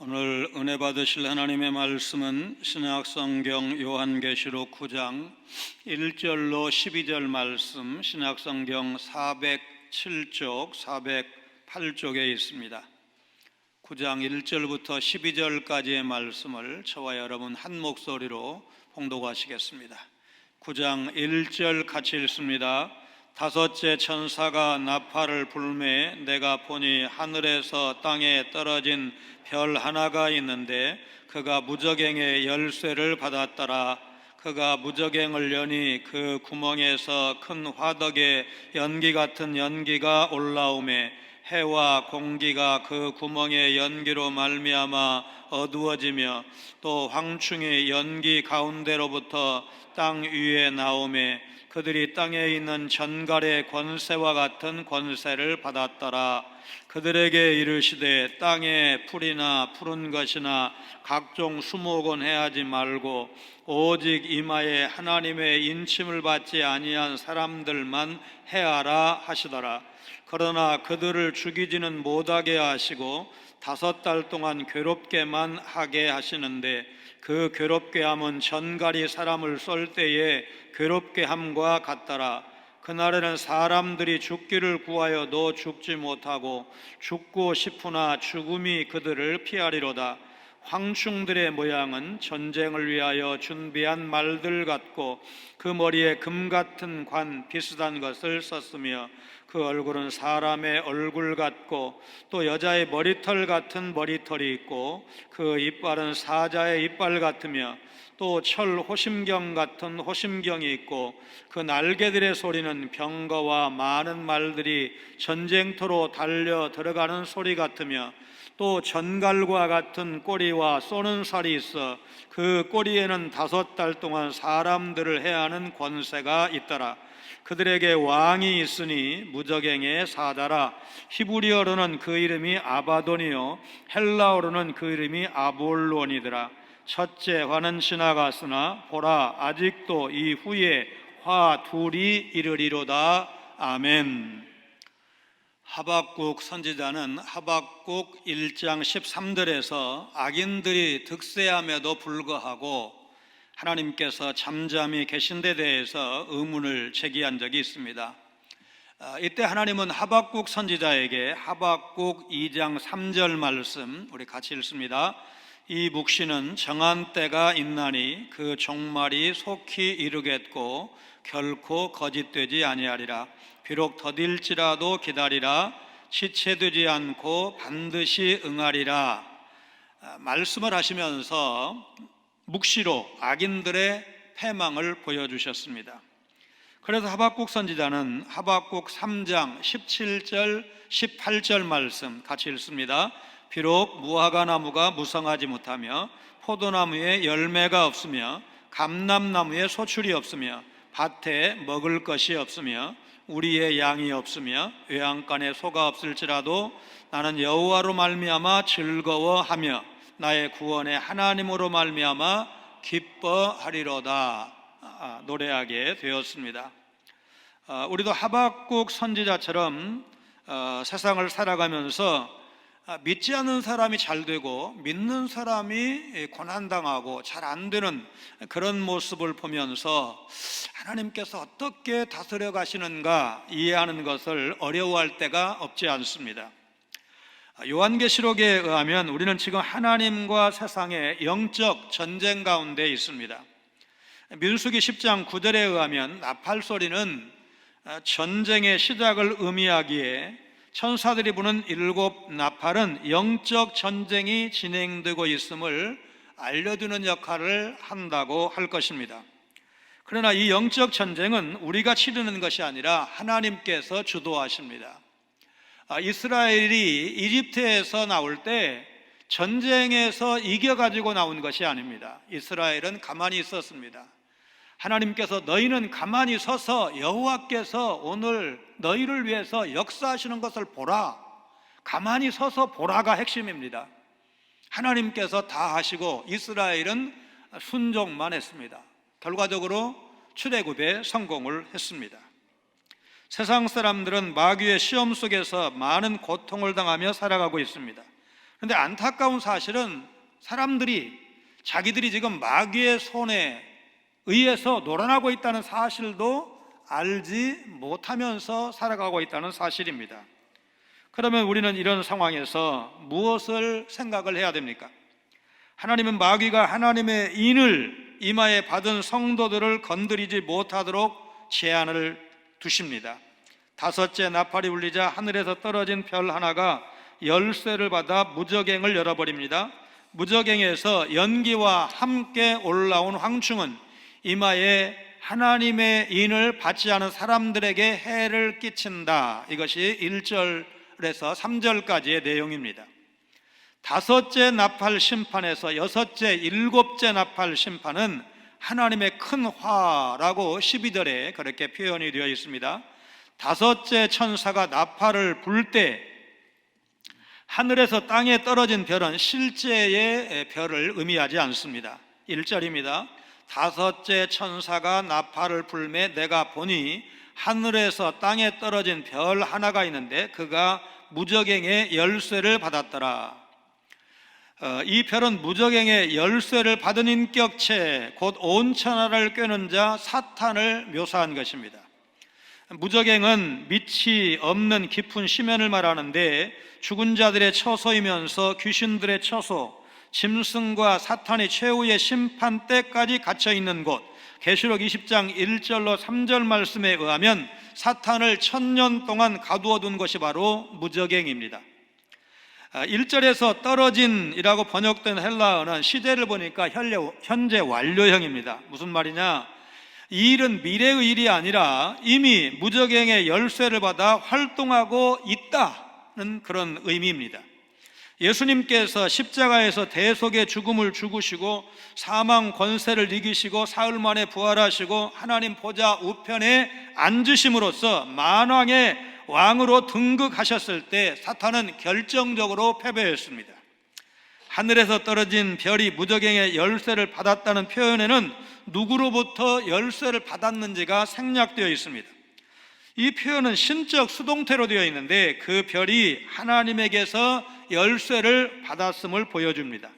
오늘 은혜 받으실 하나님의 말씀은 신약성경 요한계시록 9장 1절로 12절 말씀, 신약성경 407쪽, 408쪽에 있습니다. 9장 1절부터 12절까지의 말씀을 저와 여러분 한 목소리로 봉독하시겠습니다. 9장 1절 같이 읽습니다. 다섯째 천사가 나팔을 불매 내가 보니 하늘에서 땅에 떨어진 별 하나가 있는데 그가 무저갱의 열쇠를 받았더라. 그가 무저갱을 여니 그 구멍에서 큰 화덕에 연기 같은 연기가 올라오매 해와 공기가 그 구멍의 연기로 말미암아 어두워지며 또 황충이 연기 가운데로부터 땅 위에 나오매 그들이 땅에 있는 전갈의 권세와 같은 권세를 받았더라. 그들에게 이르시되 땅에 풀이나 푸른 것이나 각종 수목은 해하지 말고 오직 이마에 하나님의 인침을 받지 아니한 사람들만 해하라 하시더라. 그러나 그들을 죽이지는 못하게 하시고 5달 동안 괴롭게만 하게 하시는데 그 괴롭게 함은 전갈이 사람을 쏠 때에 괴롭게 함과 같더라. 그날에는 사람들이 죽기를 구하여도 죽지 못하고 죽고 싶으나 죽음이 그들을 피하리로다. 황충들의 모양은 전쟁을 위하여 준비한 말들 같고 그 머리에 금 같은 관 비슷한 것을 썼으며 그 얼굴은 사람의 얼굴 같고 또 여자의 머리털 같은 머리털이 있고 그 이빨은 사자의 이빨 같으며 또 철 호심경 같은 호심경이 있고 그 날개들의 소리는 병거와 많은 말들이 전쟁터로 달려 들어가는 소리 같으며 또 전갈과 같은 꼬리와 쏘는 살이 있어 그 꼬리에는 5달 동안 사람들을 해하는 권세가 있더라. 그들에게 왕이 있으니 무저갱의 사자라. 히브리어로는 그 이름이 아바돈이요 헬라어로는 그 이름이 아볼론이더라. 첫째 화는 지나갔으나 보라 아직도 이후에 화 둘이 이르리로다. 아멘. 하박국 선지자는 하박국 1장 13절에서 악인들이 득세함에도 불구하고 하나님께서 잠잠히 계신 데 대해서 의문을 제기한 적이 있습니다. 이때 하나님은 하박국 선지자에게 하박국 2장 3절 말씀 우리 같이 읽습니다. 이 묵시는 정한 때가 있나니 그 종말이 속히 이르겠고 결코 거짓되지 아니하리라. 비록 더딜지라도 기다리라. 지체되지 않고 반드시 응하리라. 말씀을 하시면서 묵시로 악인들의 패망을 보여주셨습니다. 그래서 하박국 선지자는 하박국 3장 17절 18절 말씀 같이 읽습니다. 비록 무화과 나무가 무성하지 못하며 포도나무에 열매가 없으며 감람나무에 소출이 없으며 밭에 먹을 것이 없으며 우리의 양이 없으며 외양간에 소가 없을지라도 나는 여호와로 말미암아 즐거워하며 나의 구원의 하나님으로 말미암아 기뻐하리로다 노래하게 되었습니다. 우리도 하박국 선지자처럼 세상을 살아가면서 믿지 않는 사람이 잘 되고 믿는 사람이 고난당하고 잘 안 되는 그런 모습을 보면서 하나님께서 어떻게 다스려 가시는가 이해하는 것을 어려워할 때가 없지 않습니다. 요한계시록에 의하면 우리는 지금 하나님과 세상의 영적 전쟁 가운데 있습니다. 민수기 10장 9절에 의하면 나팔 소리는 전쟁의 시작을 의미하기에 천사들이 부는 7 나팔은 영적 전쟁이 진행되고 있음을 알려주는 역할을 한다고 할 것입니다. 그러나 이 영적 전쟁은 우리가 치르는 것이 아니라 하나님께서 주도하십니다. 이스라엘이 이집트에서 나올 때 전쟁에서 이겨가지고 나온 것이 아닙니다. 이스라엘은 가만히 있었습니다. 하나님께서 너희는 가만히 서서 여호와께서 오늘 너희를 위해서 역사하시는 것을 보라. 가만히 서서 보라가 핵심입니다. 하나님께서 다 하시고 이스라엘은 순종만 했습니다. 결과적으로 출애굽에 성공을 했습니다. 세상 사람들은 마귀의 시험 속에서 많은 고통을 당하며 살아가고 있습니다. 그런데 안타까운 사실은 사람들이 자기들이 지금 마귀의 손에 의해서 놀아나고 있다는 사실도 알지 못하면서 살아가고 있다는 사실입니다. 그러면 우리는 이런 상황에서 무엇을 생각을 해야 됩니까? 하나님은 마귀가 하나님의 인을 이마에 받은 성도들을 건드리지 못하도록 제한을 두십니다. 다섯째 나팔이 울리자 하늘에서 떨어진 별 하나가 열쇠를 받아 무저갱을 열어버립니다. 무저갱에서 연기와 함께 올라온 황충은 이마에 하나님의 인을 받지 않은 사람들에게 해를 끼친다. 이것이 1절에서 3절까지의 내용입니다. 다섯째 나팔 심판에서 여섯째, 일곱째 나팔 심판은 하나님의 큰 화라고 12절에 그렇게 표현이 되어 있습니다. 다섯째 천사가 나팔을 불 때 하늘에서 땅에 떨어진 별은 실제의 별을 의미하지 않습니다. 1절입니다. 다섯째 천사가 나팔을 불매 내가 보니 하늘에서 땅에 떨어진 별 하나가 있는데 그가 무저갱의 열쇠를 받았더라. 이 별은 무저갱의 열쇠를 받은 인격체, 곧 온천하를 꿰는 자 사탄을 묘사한 것입니다. 무저갱은 밑이 없는 깊은 심연을 말하는데 죽은 자들의 처소이면서 귀신들의 처소, 짐승과 사탄이 최후의 심판 때까지 갇혀 있는 곳, 계시록 20장 1절로 3절 말씀에 의하면 사탄을 1000년 동안 가두어둔 것이 바로 무저갱입니다. 1절에서 떨어진이라고 번역된 헬라어는 시제를 보니까 현재 완료형입니다. 무슨 말이냐? 이 일은 미래의 일이 아니라 이미 무저갱의 열쇠를 받아 활동하고 있다는 그런 의미입니다. 예수님께서 십자가에서 대속의 죽음을 죽으시고 사망 권세를 이기시고 사흘 만에 부활하시고 하나님 보좌 우편에 앉으심으로써 만왕의 왕으로 등극하셨을 때 사탄은 결정적으로 패배했습니다. 하늘에서 떨어진 별이 무저갱의 열쇠를 받았다는 표현에는 누구로부터 열쇠를 받았는지가 생략되어 있습니다. 이 표현은 신적 수동태로 되어 있는데 그 별이 하나님에게서 열쇠를 받았음을 보여줍니다.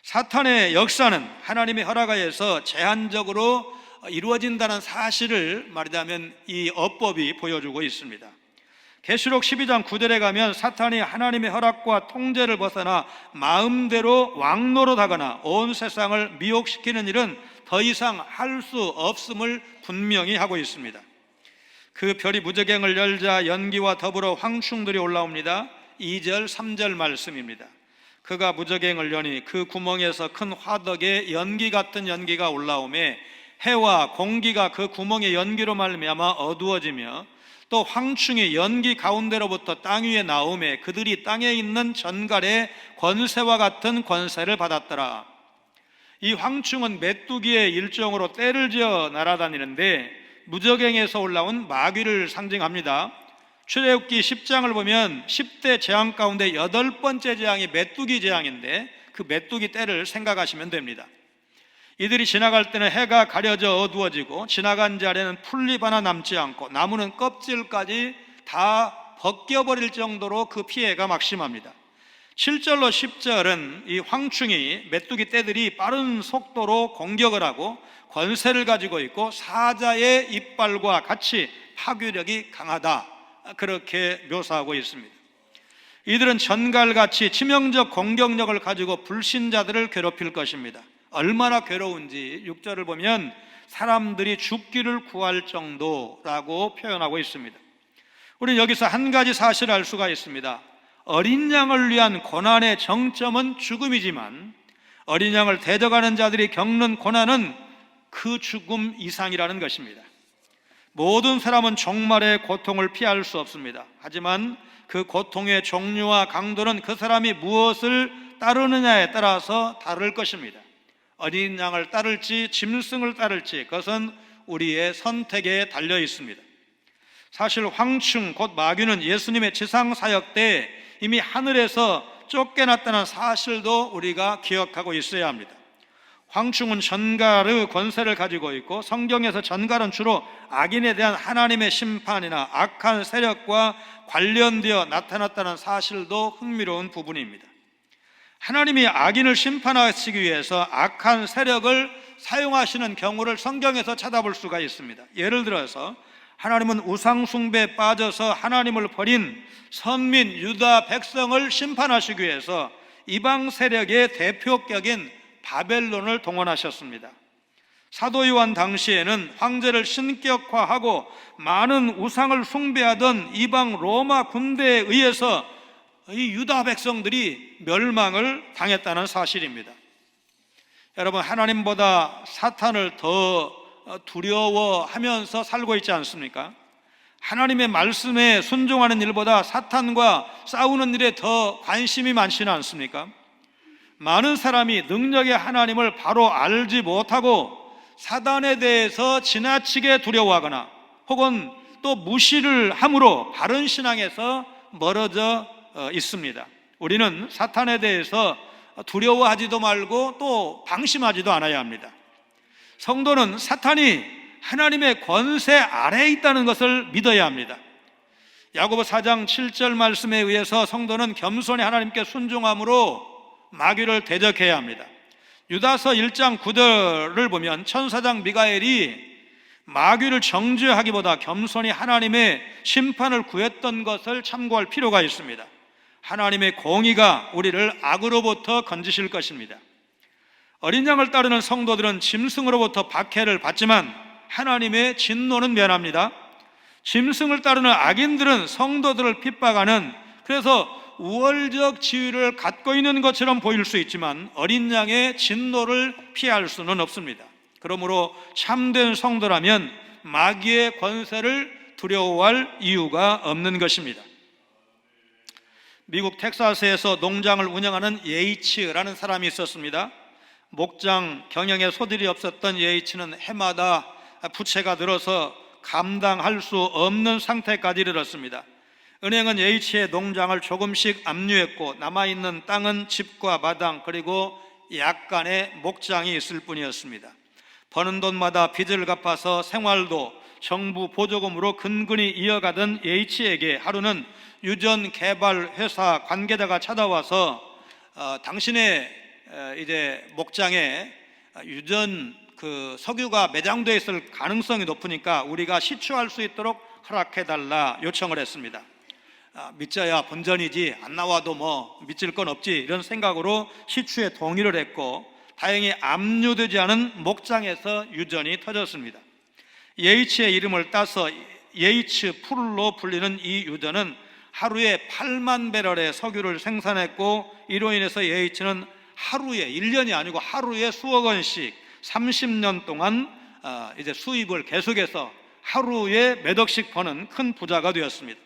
사탄의 역사는 하나님의 허락하에서 제한적으로 이루어진다는 사실을 말하자면 이 어법이 보여주고 있습니다. 계시록 12장 9절에 가면 사탄이 하나님의 허락과 통제를 벗어나 마음대로 왕노릇하거나 온 세상을 미혹시키는 일은 더 이상 할 수 없음을 분명히 하고 있습니다. 그 별이 무저갱을 열자 연기와 더불어 황충들이 올라옵니다. 2절 3절 말씀입니다. 그가 무저갱을 여니 그 구멍에서 큰 화덕에 연기 같은 연기가 올라오매 해와 공기가 그 구멍의 연기로 말미암아 어두워지며 또 황충이 연기 가운데로부터 땅 위에 나오매 그들이 땅에 있는 전갈의 권세와 같은 권세를 받았더라. 이 황충은 메뚜기의 일종으로 떼를 지어 날아다니는데 무저갱에서 올라온 마귀를 상징합니다. 출애굽기 10장을 보면 10대 재앙 가운데 8번째 재앙이 메뚜기 재앙인데 그 메뚜기 떼를 생각하시면 됩니다. 이들이 지나갈 때는 해가 가려져 어두워지고 지나간 자리에는 풀잎 하나 남지 않고 나무는 껍질까지 다 벗겨버릴 정도로 그 피해가 막심합니다. 7절로 10절은 이 황충이 메뚜기 떼들이 빠른 속도로 공격을 하고 권세를 가지고 있고 사자의 이빨과 같이 파괴력이 강하다, 그렇게 묘사하고 있습니다. 이들은 전갈같이 치명적 공격력을 가지고 불신자들을 괴롭힐 것입니다. 얼마나 괴로운지 6절을 보면 사람들이 죽기를 구할 정도라고 표현하고 있습니다. 우리는 여기서 한 가지 사실을 알 수가 있습니다. 어린 양을 위한 고난의 정점은 죽음이지만 어린 양을 대적하는 자들이 겪는 고난은 그 죽음 이상이라는 것입니다. 모든 사람은 종말의 고통을 피할 수 없습니다. 하지만 그 고통의 종류와 강도는 그 사람이 무엇을 따르느냐에 따라서 다를 것입니다. 어린 양을 따를지 짐승을 따를지 그것은 우리의 선택에 달려 있습니다. 사실 황충 곧 마귀는 예수님의 지상사역 때 이미 하늘에서 쫓겨났다는 사실도 우리가 기억하고 있어야 합니다. 황충은 전갈의 권세를 가지고 있고 성경에서 전갈은 주로 악인에 대한 하나님의 심판이나 악한 세력과 관련되어 나타났다는 사실도 흥미로운 부분입니다. 하나님이 악인을 심판하시기 위해서 악한 세력을 사용하시는 경우를 성경에서 찾아볼 수가 있습니다. 예를 들어서 하나님은 우상 숭배에 빠져서 하나님을 버린 선민 유다 백성을 심판하시기 위해서 이방 세력의 대표격인 바벨론을 동원하셨습니다. 사도 요한 당시에는 황제를 신격화하고 많은 우상을 숭배하던 이방 로마 군대에 의해서 이 유다 백성들이 멸망을 당했다는 사실입니다. 여러분, 하나님보다 사탄을 더 두려워하면서 살고 있지 않습니까? 하나님의 말씀에 순종하는 일보다 사탄과 싸우는 일에 더 관심이 많지는 않습니까? 많은 사람이 능력의 하나님을 바로 알지 못하고 사단에 대해서 지나치게 두려워하거나 혹은 또 무시를 함으로 바른 신앙에서 멀어져 있습니다. 우리는 사탄에 대해서 두려워하지도 말고 또 방심하지도 않아야 합니다. 성도는 사탄이 하나님의 권세 아래에 있다는 것을 믿어야 합니다. 야고보 4장 7절 말씀에 의해서 성도는 겸손히 하나님께 순종함으로 마귀를 대적해야 합니다. 유다서 1장 9절을 보면 천사장 미가엘이 마귀를 정죄하기보다 겸손히 하나님의 심판을 구했던 것을 참고할 필요가 있습니다. 하나님의 공의가 우리를 악으로부터 건지실 것입니다. 어린 양을 따르는 성도들은 짐승으로부터 박해를 받지만 하나님의 진노는 면합니다. 짐승을 따르는 악인들은 성도들을 핍박하는, 그래서 우월적 지위를 갖고 있는 것처럼 보일 수 있지만 어린 양의 진노를 피할 수는 없습니다. 그러므로 참된 성도라면 마귀의 권세를 두려워할 이유가 없는 것입니다. 미국 텍사스에서 농장을 운영하는 예이츠라는 사람이 있었습니다. 목장 경영에 소질이 없었던 예이츠는 해마다 부채가 늘어서 감당할 수 없는 상태까지 이르렀습니다. 은행은 예이츠의 농장을 조금씩 압류했고 남아있는 땅은 집과 마당 그리고 약간의 목장이 있을 뿐이었습니다. 버는 돈마다 빚을 갚아서 생활도 정부 보조금으로 근근히 이어가던 예이츠에게 하루는 유전 개발 회사 관계자가 찾아와서 당신의 이제 목장에 유전 석유가 매장되어 있을 가능성이 높으니까 우리가 시추할 수 있도록 허락해달라 요청을 했습니다. 믿자야 본전이지 안 나와도 뭐 믿질 건 없지 이런 생각으로 시추에 동의를 했고 다행히 압류되지 않은 목장에서 유전이 터졌습니다. 예이츠의 이름을 따서 예이츠 풀로 불리는 이 유전은 하루에 8만 배럴의 석유를 생산했고 이로 인해서 예이츠는 하루에 1년이 아니고 하루에 수억 원씩 30년 동안 이제 수입을 계속해서 하루에 몇 억씩 버는 큰 부자가 되었습니다.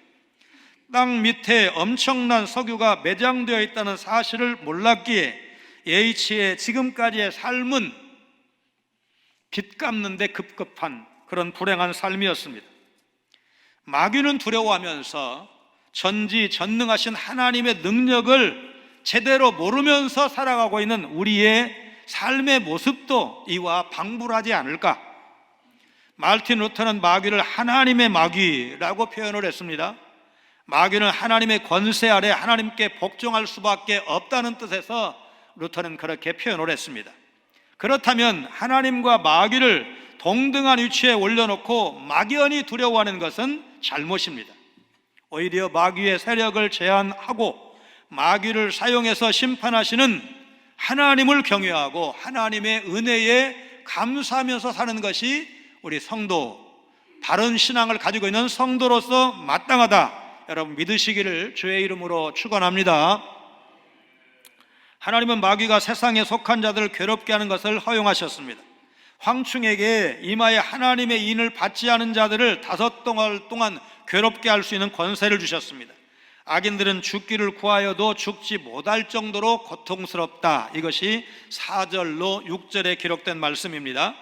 땅 밑에 엄청난 석유가 매장되어 있다는 사실을 몰랐기에 예이츠의 지금까지의 삶은 빚 갚는 데 급급한 그런 불행한 삶이었습니다. 마귀는 두려워하면서 전지전능하신 하나님의 능력을 제대로 모르면서 살아가고 있는 우리의 삶의 모습도 이와 방불하지 않을까? 마르틴 루터는 마귀를 하나님의 마귀라고 표현을 했습니다. 마귀는 하나님의 권세 아래 하나님께 복종할 수밖에 없다는 뜻에서 루터는 그렇게 표현을 했습니다. 그렇다면 하나님과 마귀를 동등한 위치에 올려놓고 막연히 두려워하는 것은 잘못입니다. 오히려 마귀의 세력을 제한하고 마귀를 사용해서 심판하시는 하나님을 경외하고 하나님의 은혜에 감사하면서 사는 것이 우리 성도, 바른 신앙을 가지고 있는 성도로서 마땅하다, 여러분 믿으시기를 주의 이름으로 축원합니다. 하나님은 마귀가 세상에 속한 자들을 괴롭게 하는 것을 허용하셨습니다. 황충에게 이마에 하나님의 인을 받지 않은 자들을 5달 동안 괴롭게 할 수 있는 권세를 주셨습니다. 악인들은 죽기를 구하여도 죽지 못할 정도로 고통스럽다. 이것이 4절로 6절에 기록된 말씀입니다.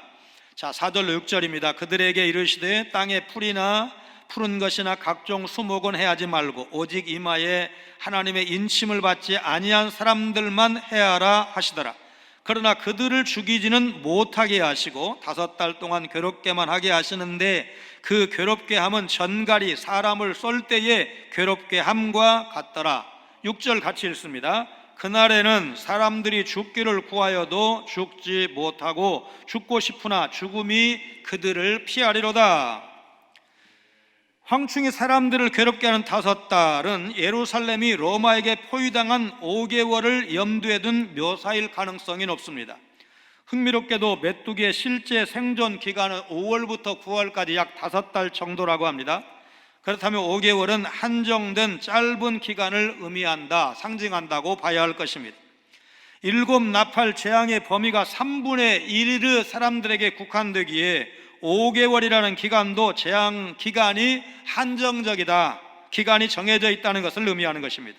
자, 4절로 6절입니다. 그들에게 이르시되 땅에 풀이나 푸른 것이나 각종 수목은 해하지 말고 오직 이마에 하나님의 인침을 받지 아니한 사람들만 해하라 하시더라. 그러나 그들을 죽이지는 못하게 하시고 5달 동안 괴롭게만 하게 하시는데 그 괴롭게 함은 전갈이 사람을 쏠 때에 괴롭게 함과 같더라. 6절 같이 읽습니다. 그날에는 사람들이 죽기를 구하여도 죽지 못하고 죽고 싶으나 죽음이 그들을 피하리로다. 황충이 사람들을 괴롭게 하는 5달은 예루살렘이 로마에게 포위당한 5개월을 염두에 둔 묘사일 가능성이 높습니다. 흥미롭게도 메뚜기의 실제 생존 기간은 5월부터 9월까지 약 5달 정도라고 합니다. 그렇다면 5개월은 한정된 짧은 기간을 의미한다, 상징한다고 봐야 할 것입니다. 7나팔 재앙의 범위가 3분의 1의 사람들에게 국한되기에 5개월이라는 기간도 재앙 기간이 한정적이다, 기간이 정해져 있다는 것을 의미하는 것입니다.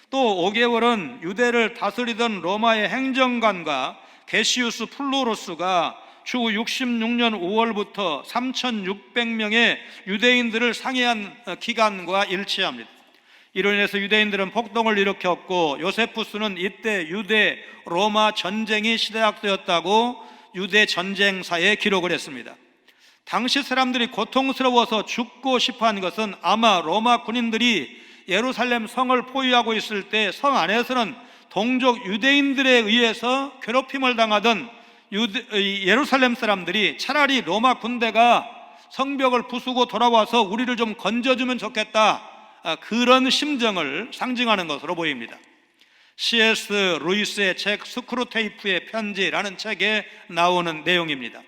또 5개월은 유대를 다스리던 로마의 행정관과 게시우스 플루로스가 주 66년 5월부터 3,600명의 유대인들을 상해한 기간과 일치합니다. 이로 인해서 유대인들은 폭동을 일으켰고, 요세푸스는 이때 유대 로마 전쟁이 시작되었다고 유대 전쟁사에 기록을 했습니다. 당시 사람들이 고통스러워서 죽고 싶어한 것은 아마 로마 군인들이 예루살렘 성을 포위하고 있을 때 성 안에서는 동족 유대인들에 의해서 괴롭힘을 당하던 예루살렘 사람들이 차라리 로마 군대가 성벽을 부수고 돌아와서 우리를 좀 건져주면 좋겠다, 그런 심정을 상징하는 것으로 보입니다. C.S. 루이스의 책 스크루테이프의 편지라는 책에 나오는 내용입니다.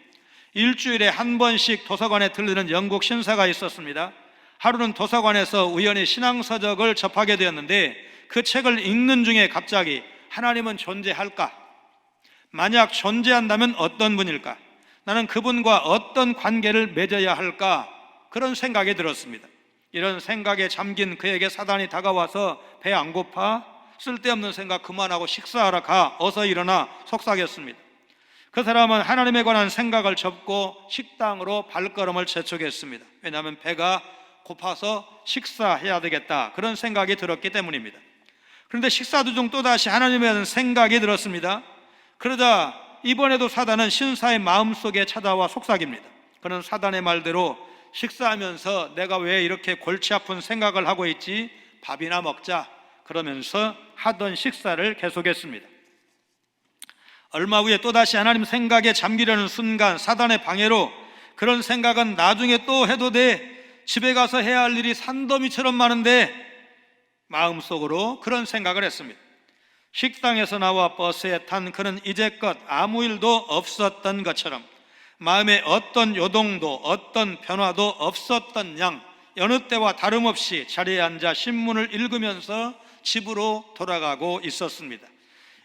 일주일에 한 번씩 도서관에 들르는 영국 신사가 있었습니다. 하루는 도서관에서 우연히 신앙서적을 접하게 되었는데, 그 책을 읽는 중에 갑자기 하나님은 존재할까? 만약 존재한다면 어떤 분일까? 나는 그분과 어떤 관계를 맺어야 할까? 그런 생각이 들었습니다. 이런 생각에 잠긴 그에게 사단이 다가와서 배 안 고파? 쓸데없는 생각 그만하고 식사하러 가, 어서 일어나, 속삭였습니다. 그 사람은 하나님에 관한 생각을 접고 식당으로 발걸음을 재촉했습니다. 왜냐하면 배가 고파서 식사해야 되겠다, 그런 생각이 들었기 때문입니다. 그런데 식사 도중 또다시 하나님에 대한 생각이 들었습니다. 그러자 이번에도 사단은 신사의 마음속에 찾아와 속삭입니다. 그는 사단의 말대로 식사하면서 내가 왜 이렇게 골치 아픈 생각을 하고 있지? 밥이나 먹자, 그러면서 하던 식사를 계속했습니다. 얼마 후에 또다시 하나님 생각에 잠기려는 순간 사단의 방해로 그런 생각은 나중에 또 해도 돼, 집에 가서 해야 할 일이 산더미처럼 많은데, 마음속으로 그런 생각을 했습니다. 식당에서 나와 버스에 탄 그는 이제껏 아무 일도 없었던 것처럼 마음에 어떤 요동도 어떤 변화도 없었던 양 여느 때와 다름없이 자리에 앉아 신문을 읽으면서 집으로 돌아가고 있었습니다.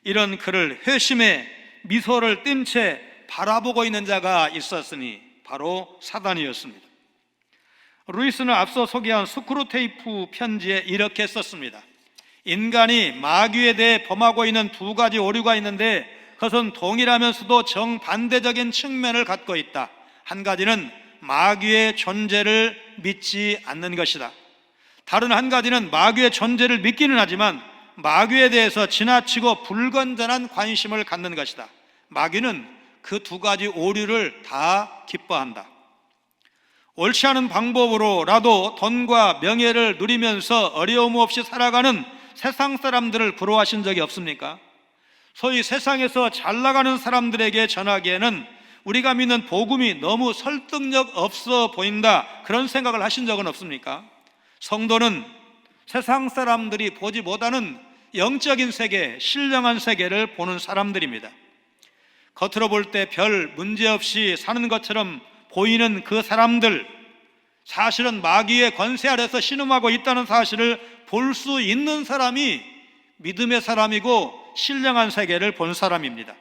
이런 그를 회심의 미소를 띤 채 바라보고 있는 자가 있었으니 바로 사단이었습니다. 루이스는 앞서 소개한 스크루테이프 편지에 이렇게 썼습니다. 인간이 마귀에 대해 범하고 있는 2가지 오류가 있는데, 그것은 동일하면서도 정반대적인 측면을 갖고 있다. 한 가지는 마귀의 존재를 믿지 않는 것이다. 다른 한 가지는 마귀의 존재를 믿기는 하지만 마귀에 대해서 지나치고 불건전한 관심을 갖는 것이다. 마귀는 그 2가지 오류를 다 기뻐한다. 옳지 않은 방법으로라도 돈과 명예를 누리면서 어려움 없이 살아가는 세상 사람들을 부러워하신 적이 없습니까? 소위 세상에서 잘 나가는 사람들에게 전하기에는 우리가 믿는 복음이 너무 설득력 없어 보인다, 그런 생각을 하신 적은 없습니까? 성도는 세상 사람들이 보지 못하는 영적인 세계, 신령한 세계를 보는 사람들입니다. 겉으로 볼 때 별 문제없이 사는 것처럼 보이는 그 사람들, 사실은 마귀의 권세 아래서 신음하고 있다는 사실을 볼 수 있는 사람이 믿음의 사람이고 신령한 세계를 본 사람입니다.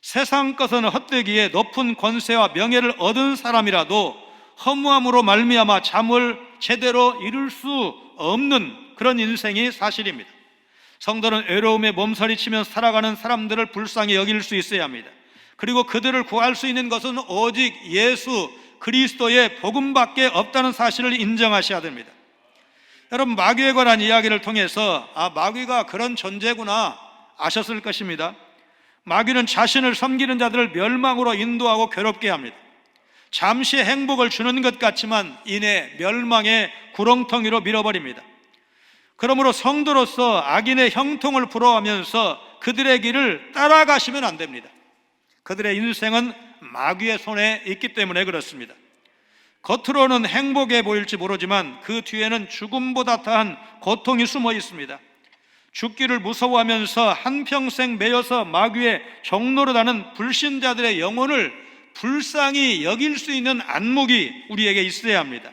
세상 것은 헛되기에 높은 권세와 명예를 얻은 사람이라도 허무함으로 말미암아 잠을 제대로 이룰 수 없는 그런 인생이 사실입니다. 성도는 외로움에 몸서리치면서 살아가는 사람들을 불쌍히 여길 수 있어야 합니다. 그리고 그들을 구할 수 있는 것은 오직 예수 그리스도의 복음밖에 없다는 사실을 인정하셔야 됩니다. 여러분, 마귀에 관한 이야기를 통해서 마귀가 그런 존재구나 아셨을 것입니다. 마귀는 자신을 섬기는 자들을 멸망으로 인도하고 괴롭게 합니다. 잠시 행복을 주는 것 같지만 이내 멸망의 구렁텅이로 밀어버립니다. 그러므로 성도로서 악인의 형통을 부러워하면서 그들의 길을 따라가시면 안 됩니다. 그들의 인생은 마귀의 손에 있기 때문에 그렇습니다. 겉으로는 행복해 보일지 모르지만 그 뒤에는 죽음보다 더한 고통이 숨어 있습니다. 죽기를 무서워하면서 한평생 매여서 마귀의 종노릇하는 불신자들의 영혼을 불쌍히 여길 수 있는 안목이 우리에게 있어야 합니다.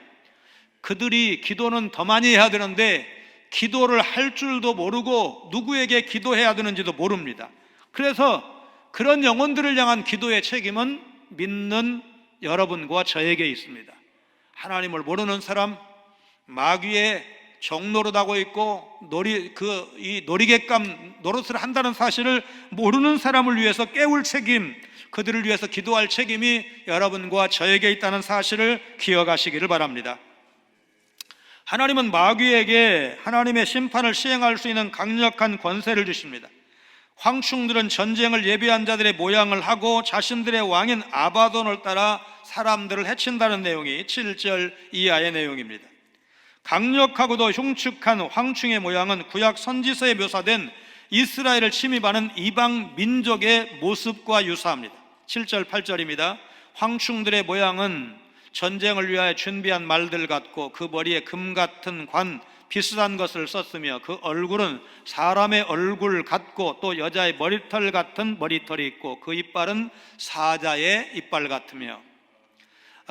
그들이 기도는 더 많이 해야 되는데 기도를 할 줄도 모르고 누구에게 기도해야 되는지도 모릅니다. 그래서 그런 영혼들을 향한 기도의 책임은 믿는 여러분과 저에게 있습니다. 하나님을 모르는 사람, 마귀의 종노릇하고 있고 이 놀이객감 노릇을 한다는 사실을 모르는 사람을 위해서 깨울 책임, 그들을 위해서 기도할 책임이 여러분과 저에게 있다는 사실을 기억하시기를 바랍니다. 하나님은 마귀에게 하나님의 심판을 시행할 수 있는 강력한 권세를 주십니다. 황충들은 전쟁을 예비한 자들의 모양을 하고 자신들의 왕인 아바돈을 따라 사람들을 해친다는 내용이 7절 이하의 내용입니다. 강력하고도 흉측한 황충의 모양은 구약 선지서에 묘사된 이스라엘을 침입하는 이방 민족의 모습과 유사합니다. 7절 8절입니다. 황충들의 모양은 전쟁을 위하여 준비한 말들 같고 그 머리에 금 같은 관 비슷한 것을 썼으며 그 얼굴은 사람의 얼굴 같고 또 여자의 머리털 같은 머리털이 있고 그 이빨은 사자의 이빨 같으며,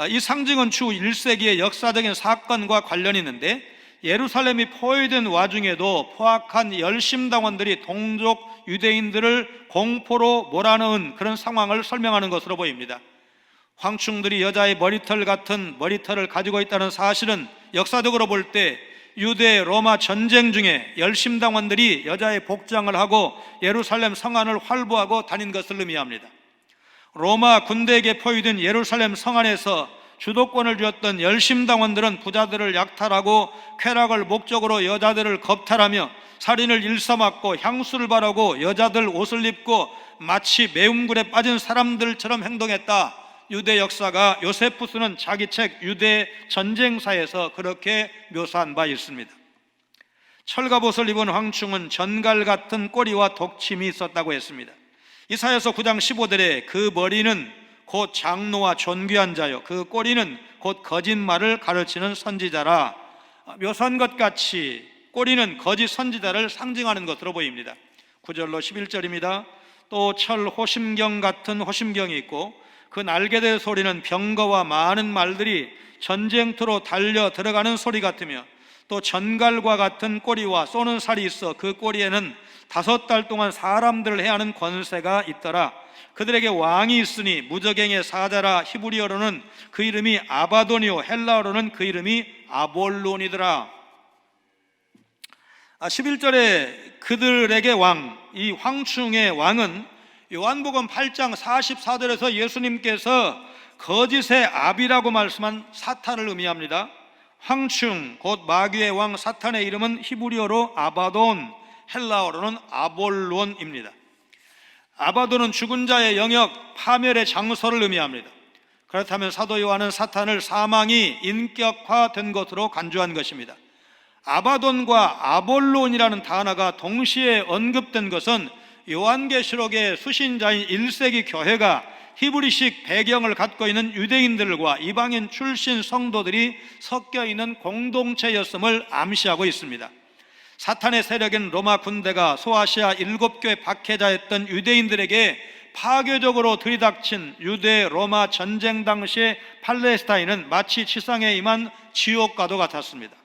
이 상징은 주 1세기의 역사적인 사건과 관련이 있는데 예루살렘이 포위된 와중에도 포악한 열심당원들이 동족 유대인들을 공포로 몰아넣은 그런 상황을 설명하는 것으로 보입니다. 황충들이 여자의 머리털 같은 머리털을 가지고 있다는 사실은 역사적으로 볼 때 유대 로마 전쟁 중에 열심당원들이 여자의 복장을 하고 예루살렘 성안을 활보하고 다닌 것을 의미합니다. 로마 군대에게 포위된 예루살렘 성안에서 주도권을 쥐었던 열심당원들은 부자들을 약탈하고 쾌락을 목적으로 여자들을 겁탈하며 살인을 일삼았고 향수를 바르고 여자들 옷을 입고 마치 매움굴에 빠진 사람들처럼 행동했다. 유대 역사가 요세푸스는 자기 책 유대 전쟁사에서 그렇게 묘사한 바 있습니다. 철갑옷을 입은 황충은 전갈 같은 꼬리와 독침이 있었다고 했습니다. 이사야서 9장 15절에 그 머리는 곧 장로와 존귀한 자요 그 꼬리는 곧 거짓말을 가르치는 선지자라, 묘사한 것 같이 꼬리는 거짓 선지자를 상징하는 것으로 보입니다. 9절로 11절입니다. 또 철 호심경 같은 호심경이 있고 그 날개들 소리는 병거와 많은 말들이 전쟁터로 달려 들어가는 소리 같으며 또 전갈과 같은 꼬리와 쏘는 살이 있어 그 꼬리에는 5달 동안 사람들을 해하는 권세가 있더라. 그들에게 왕이 있으니 무저갱의 사자라. 히브리어로는 그 이름이 아바돈이요 헬라어로는 그 이름이 아볼론이더라. 11절에 그들에게 왕, 이 황충의 왕은 요한복음 8장 44절에서 예수님께서 거짓의 아비라고 말씀한 사탄을 의미합니다. 황충, 곧 마귀의 왕 사탄의 이름은 히브리어로 아바돈, 헬라어로는 아볼론입니다. 아바돈은 죽은 자의 영역, 파멸의 장소를 의미합니다. 그렇다면 사도 요한은 사탄을 사망이 인격화된 것으로 간주한 것입니다. 아바돈과 아볼론이라는 단어가 동시에 언급된 것은 요한계시록의 수신자인 1세기 교회가 히브리식 배경을 갖고 있는 유대인들과 이방인 출신 성도들이 섞여 있는 공동체였음을 암시하고 있습니다. 사탄의 세력인 로마 군대가 소아시아 7교의 박해자였던 유대인들에게 파괴적으로 들이닥친 유대 로마 전쟁 당시의 팔레스타인은 마치 지상에 임한 지옥과도 같았습니다.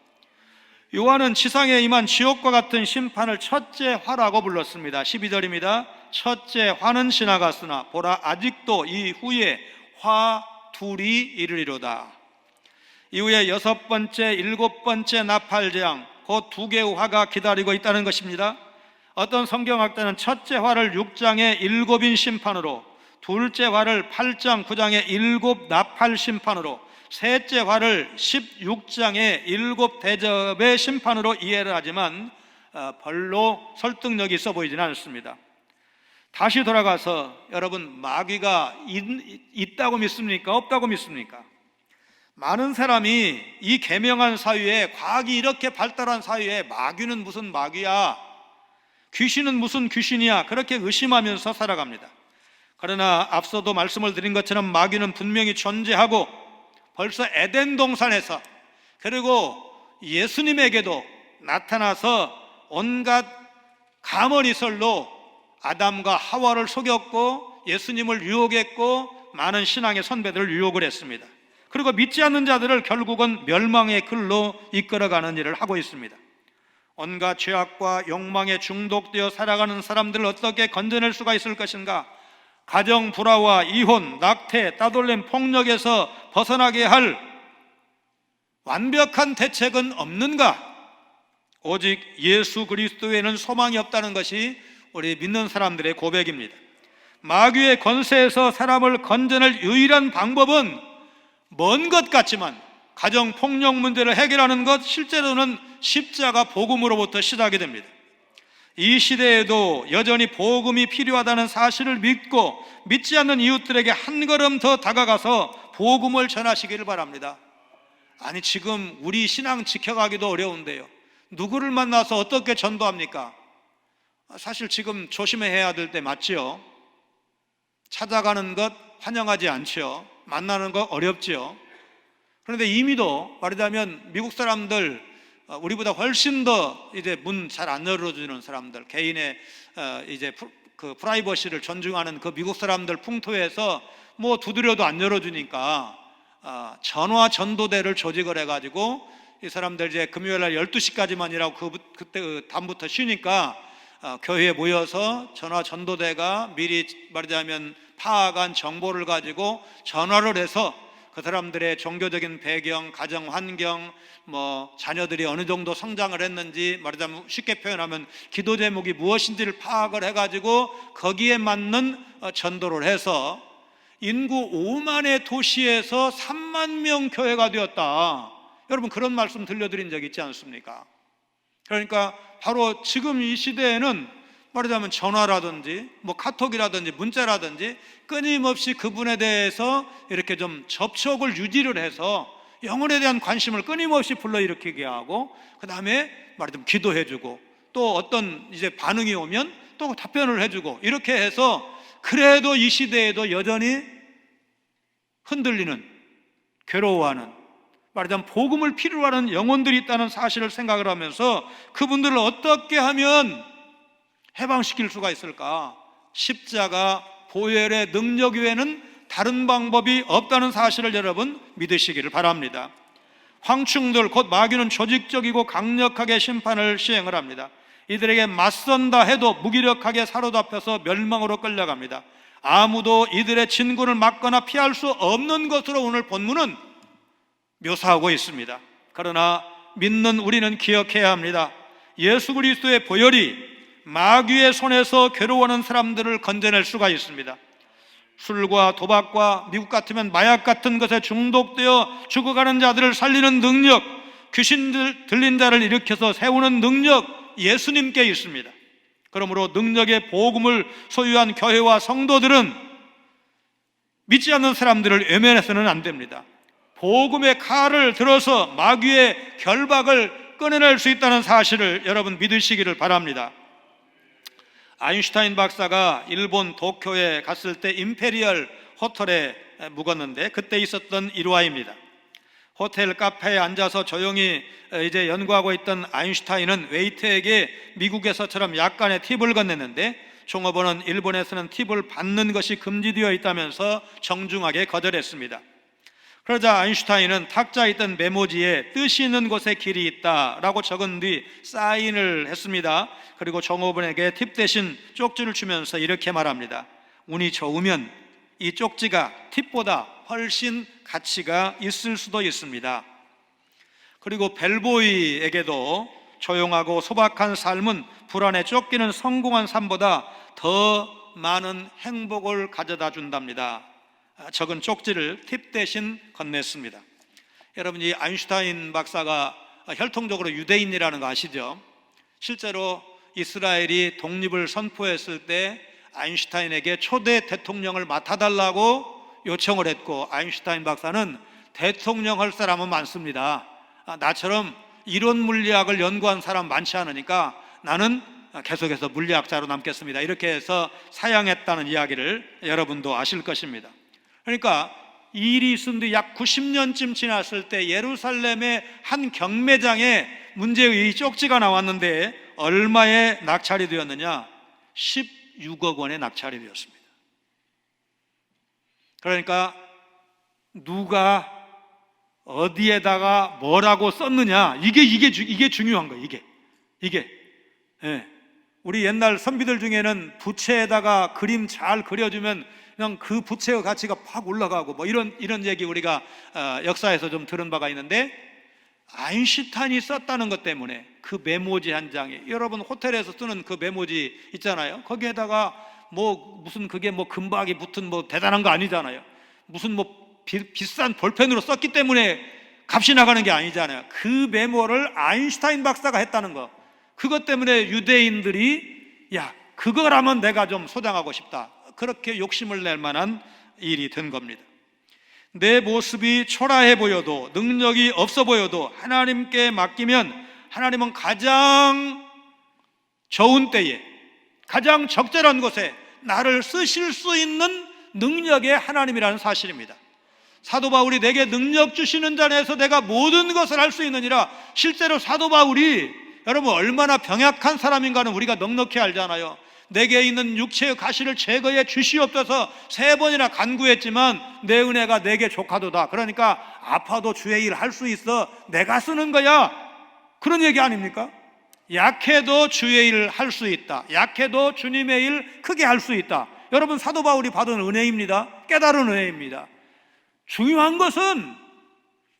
요한은 지상에 임한 지옥과 같은 심판을 첫째 화라고 불렀습니다. 12절입니다. 첫째 화는 지나갔으나 보라 아직도 이후에 화 둘이 이르리로다. 이후에 6번째, 7번째 나팔재앙, 곧 2개의 화가 기다리고 있다는 것입니다. 어떤 성경학자는 첫째 화를 6장의 7인 심판으로, 둘째 화를 8장 9장의 7 나팔 심판으로, 셋째 화를 16장의 7 대접의 심판으로 이해를 하지만 별로 설득력이 있어 보이지는 않습니다. 다시 돌아가서 여러분, 마귀가 있다고 믿습니까? 없다고 믿습니까? 많은 사람이 이 계명한 사회에, 과학이 이렇게 발달한 사회에 마귀는 무슨 마귀야, 귀신은 무슨 귀신이야, 그렇게 의심하면서 살아갑니다. 그러나 앞서도 말씀을 드린 것처럼 마귀는 분명히 존재하고 벌써 에덴 동산에서, 그리고 예수님에게도 나타나서 온갖 가머리설로 아담과 하와를 속였고 예수님을 유혹했고 많은 신앙의 선배들을 유혹을 했습니다. 그리고 믿지 않는 자들을 결국은 멸망의 길로 이끌어가는 일을 하고 있습니다. 온갖 죄악과 욕망에 중독되어 살아가는 사람들을 어떻게 건져낼 수가 있을 것인가? 가정 불화와 이혼, 낙태, 따돌림, 폭력에서 벗어나게 할 완벽한 대책은 없는가? 오직 예수 그리스도에는 소망이 없다는 것이 우리 믿는 사람들의 고백입니다. 마귀의 권세에서 사람을 건져낼 유일한 방법은 먼 것 같지만 가정 폭력 문제를 해결하는 것, 실제로는 십자가 복음으로부터 시작이 됩니다. 이 시대에도 여전히 복음이 필요하다는 사실을 믿고 믿지 않는 이웃들에게 한 걸음 더 다가가서 복음을 전하시기를 바랍니다. 아니, 지금 우리 신앙 지켜가기도 어려운데요, 누구를 만나서 어떻게 전도합니까? 사실 지금 조심해야 될 때 맞지요? 찾아가는 것 환영하지 않지요? 만나는 거 어렵지요? 그런데 이미도 말하자면 미국 사람들, 우리보다 훨씬 더 이제 문 잘 안 열어주는 사람들, 개인의 이제 그 프라이버시를 존중하는 그 미국 사람들 풍토에서 뭐 두드려도 안 열어주니까 전화 전도대를 조직을 해가지고 이 사람들 이제 금요일 날 12시까지만 일하고 그때 다음부터 쉬니까 교회에 모여서 전화 전도대가 미리 말하자면 파악한 정보를 가지고 전화를 해서 그 사람들의 종교적인 배경, 가정 환경, 뭐 자녀들이 어느 정도 성장을 했는지, 말하자면 쉽게 표현하면 기도 제목이 무엇인지를 파악을 해가지고 거기에 맞는 전도를 해서 인구 5만의 도시에서 3만 명 교회가 되었다. 여러분, 그런 말씀 들려드린 적 있지 않습니까? 그러니까 바로 지금 이 시대에는 말하자면 전화라든지 뭐 카톡이라든지 문자라든지 끊임없이 그분에 대해서 이렇게 좀 접촉을 유지를 해서 영혼에 대한 관심을 끊임없이 불러일으키게 하고, 그 다음에 말하자면 기도해주고, 또 어떤 이제 반응이 오면 또 답변을 해주고, 이렇게 해서 그래도 이 시대에도 여전히 흔들리는, 괴로워하는, 말하자면 복음을 필요로 하는 영혼들이 있다는 사실을 생각을 하면서 그분들을 어떻게 하면 해방시킬 수가 있을까? 십자가 보혈의 능력 외에는 다른 방법이 없다는 사실을 여러분 믿으시기를 바랍니다. 황충들 곧 마귀는 조직적이고 강력하게 심판을 시행을 합니다. 이들에게 맞선다 해도 무기력하게 사로잡혀서 멸망으로 끌려갑니다. 아무도 이들의 진군을 막거나 피할 수 없는 것으로 오늘 본문은 묘사하고 있습니다. 그러나 믿는 우리는 기억해야 합니다. 예수 그리스도의 보혈이 마귀의 손에서 괴로워하는 사람들을 건져낼 수가 있습니다. 술과 도박과 미국 같으면 마약 같은 것에 중독되어 죽어가는 자들을 살리는 능력, 귀신 들린 자를 일으켜서 세우는 능력, 예수님께 있습니다. 그러므로 능력의 복음을 소유한 교회와 성도들은 믿지 않는 사람들을 외면해서는 안 됩니다. 복음의 칼을 들어서 마귀의 결박을 꺼내낼 수 있다는 사실을 여러분 믿으시기를 바랍니다. 아인슈타인 박사가 일본 도쿄에 갔을 때 임페리얼 호텔에 묵었는데 그때 있었던 일화입니다. 호텔 카페에 앉아서 조용히 이제 연구하고 있던 아인슈타인은 웨이터에게 미국에서처럼 약간의 팁을 건넸는데 종업원은 일본에서는 팁을 받는 것이 금지되어 있다면서 정중하게 거절했습니다. 그러자 아인슈타인은 탁자에 있던 메모지에 뜻이 있는 곳에 길이 있다라고 적은 뒤 사인을 했습니다. 그리고 종업원에게 팁 대신 쪽지를 주면서 이렇게 말합니다. 운이 좋으면 이 쪽지가 팁보다 훨씬 가치가 있을 수도 있습니다. 그리고 벨보이에게도 조용하고 소박한 삶은 불안에 쫓기는 성공한 삶보다 더 많은 행복을 가져다 준답니다. 적은 쪽지를 팁 대신 건넸습니다. 여러분, 이 아인슈타인 박사가 혈통적으로 유대인이라는 거 아시죠? 실제로 이스라엘이 독립을 선포했을 때 아인슈타인에게 초대 대통령을 맡아달라고 요청을 했고, 아인슈타인 박사는 대통령 할 사람은 많습니다. 나처럼 이론 물리학을 연구한 사람 많지 않으니까 나는 계속해서 물리학자로 남겠습니다. 이렇게 해서 사양했다는 이야기를 여러분도 아실 것입니다. 그러니까 이 일이 있은 뒤 약 90년쯤 지났을 때 예루살렘의 한 경매장에 문제의 쪽지가 나왔는데 얼마에 낙찰이 되었느냐? 16억 원에 낙찰이 되었습니다. 그러니까 누가 어디에다가 뭐라고 썼느냐, 이게 중요한 거예요. 이게. 예. 우리 옛날 선비들 중에는 부채에다가 그림 잘 그려주면 그냥 그 부채의 가치가 팍 올라가고 뭐 이런 얘기 우리가 역사에서 좀 들은 바가 있는데, 아인슈타인이 썼다는 것 때문에 그 메모지 한 장에, 여러분 호텔에서 쓰는 그 메모지 있잖아요. 거기에다가 뭐 무슨 그게 뭐 금박이 붙은 뭐 대단한 거 아니잖아요. 무슨 뭐 비싼 볼펜으로 썼기 때문에 값이 나가는 게 아니잖아요. 그 메모를 아인슈타인 박사가 했다는 거, 그것 때문에 유대인들이 야, 그거라면 내가 좀 소장하고 싶다, 그렇게 욕심을 낼 만한 일이 된 겁니다. 내 모습이 초라해 보여도, 능력이 없어 보여도 하나님께 맡기면 하나님은 가장 좋은 때에, 가장 적절한 곳에 나를 쓰실 수 있는 능력의 하나님이라는 사실입니다. 사도 바울이 내게 능력 주시는 자 안에서 내가 모든 것을 할 수 있느니라. 실제로 사도 바울이 여러분 얼마나 병약한 사람인가는 우리가 넉넉히 알잖아요. 내게 있는 육체의 가시를 제거해 주시옵소서 3번이나 간구했지만 내 은혜가 내게 족하도다. 그러니까 아파도 주의 일 할 수 있어, 내가 쓰는 거야, 그런 얘기 아닙니까? 약해도 주의 일을 할 수 있다. 약해도 주님의 일 크게 할 수 있다. 여러분 사도 바울이 받은 은혜입니다. 깨달은 은혜입니다. 중요한 것은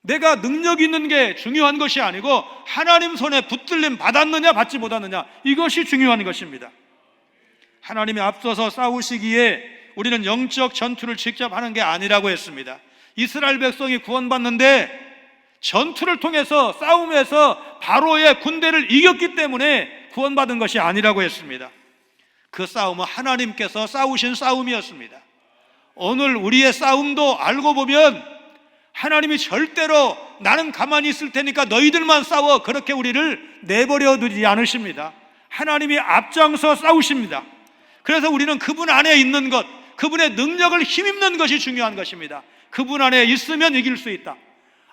내가 능력 있는 게 중요한 것이 아니고 하나님 손에 붙들림 받았느냐 받지 못하느냐, 이것이 중요한 것입니다. 하나님이 앞서서 싸우시기에 우리는 영적 전투를 직접 하는 게 아니라고 했습니다. 이스라엘 백성이 구원받는데 전투를 통해서 싸움에서 바로의 군대를 이겼기 때문에 구원받은 것이 아니라고 했습니다. 그 싸움은 하나님께서 싸우신 싸움이었습니다. 오늘 우리의 싸움도 알고 보면 하나님이 절대로 나는 가만히 있을 테니까 너희들만 싸워, 그렇게 우리를 내버려 두지 않으십니다. 하나님이 앞장서 싸우십니다. 그래서 우리는 그분 안에 있는 것, 그분의 능력을 힘입는 것이 중요한 것입니다. 그분 안에 있으면 이길 수 있다.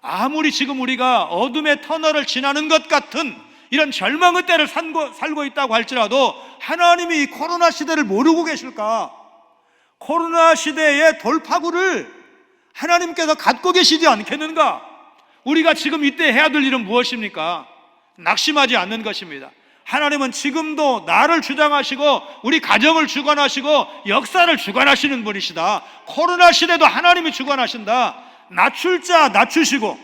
아무리 지금 우리가 어둠의 터널을 지나는 것 같은 이런 절망의 때를 살고 있다고 할지라도 하나님이 이 코로나 시대를 모르고 계실까? 코로나 시대의 돌파구를 하나님께서 갖고 계시지 않겠는가? 우리가 지금 이때 해야 될 일은 무엇입니까? 낙심하지 않는 것입니다. 하나님은 지금도 나를 주장하시고 우리 가정을 주관하시고 역사를 주관하시는 분이시다. 코로나 시대도 하나님이 주관하신다. 낮출 자 낮추시고,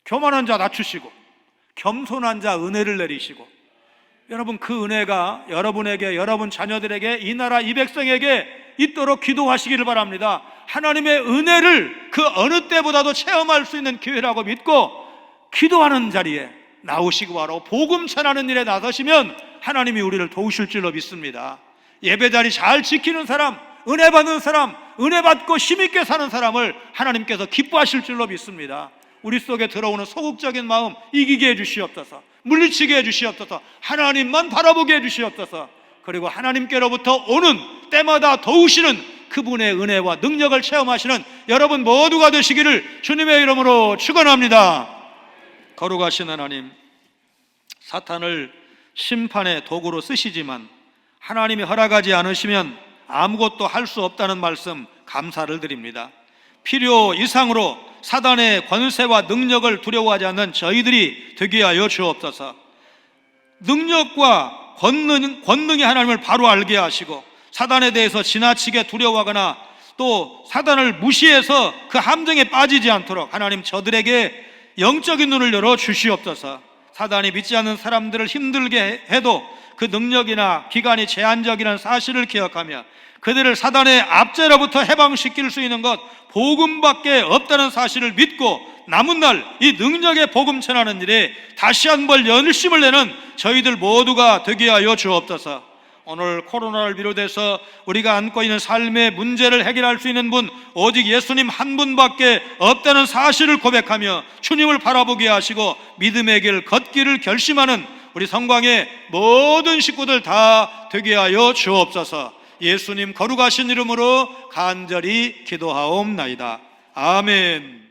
교만한 자 낮추시고, 겸손한 자 은혜를 내리시고, 여러분 그 은혜가 여러분에게, 여러분 자녀들에게, 이 나라 이 백성에게 있도록 기도하시기를 바랍니다. 하나님의 은혜를 그 어느 때보다도 체험할 수 있는 기회라고 믿고 기도하는 자리에 나오시기 바라고, 복음 전하는 일에 나서시면 하나님이 우리를 도우실 줄로 믿습니다. 예배자리 잘 지키는 사람, 은혜 받는 사람, 은혜 받고 힘있게 사는 사람을 하나님께서 기뻐하실 줄로 믿습니다. 우리 속에 들어오는 소극적인 마음 이기게 해주시옵소서, 물리치게 해주시옵소서, 하나님만 바라보게 해주시옵소서. 그리고 하나님께로부터 오는 때마다 도우시는 그분의 은혜와 능력을 체험하시는 여러분 모두가 되시기를 주님의 이름으로 축원합니다. 거룩하신 하나님, 사탄을 심판의 도구로 쓰시지만 하나님이 허락하지 않으시면 아무것도 할 수 없다는 말씀 감사를 드립니다. 필요 이상으로 사단의 권세와 능력을 두려워하지 않는 저희들이 되게 하여 주옵소서. 능력과 권능이 하나님을 바로 알게 하시고 사단에 대해서 지나치게 두려워하거나 또 사단을 무시해서 그 함정에 빠지지 않도록 하나님 저들에게 영적인 눈을 열어 주시옵소서. 사단이 믿지 않는 사람들을 힘들게 해도 그 능력이나 기간이 제한적이라는 사실을 기억하며 그들을 사단의 압제로부터 해방시킬 수 있는 것 복음밖에 없다는 사실을 믿고 남은 날 이 능력의 복음 전하는 일에 다시 한번 열심을 내는 저희들 모두가 되게 하여 주옵소서. 오늘 코로나를 비롯해서 우리가 안고 있는 삶의 문제를 해결할 수 있는 분 오직 예수님 한 분밖에 없다는 사실을 고백하며 주님을 바라보게 하시고 믿음의 길 걷기를 결심하는 우리 성광의 모든 식구들 다 되게 하여 주옵소서. 예수님 거룩하신 이름으로 간절히 기도하옵나이다. 아멘.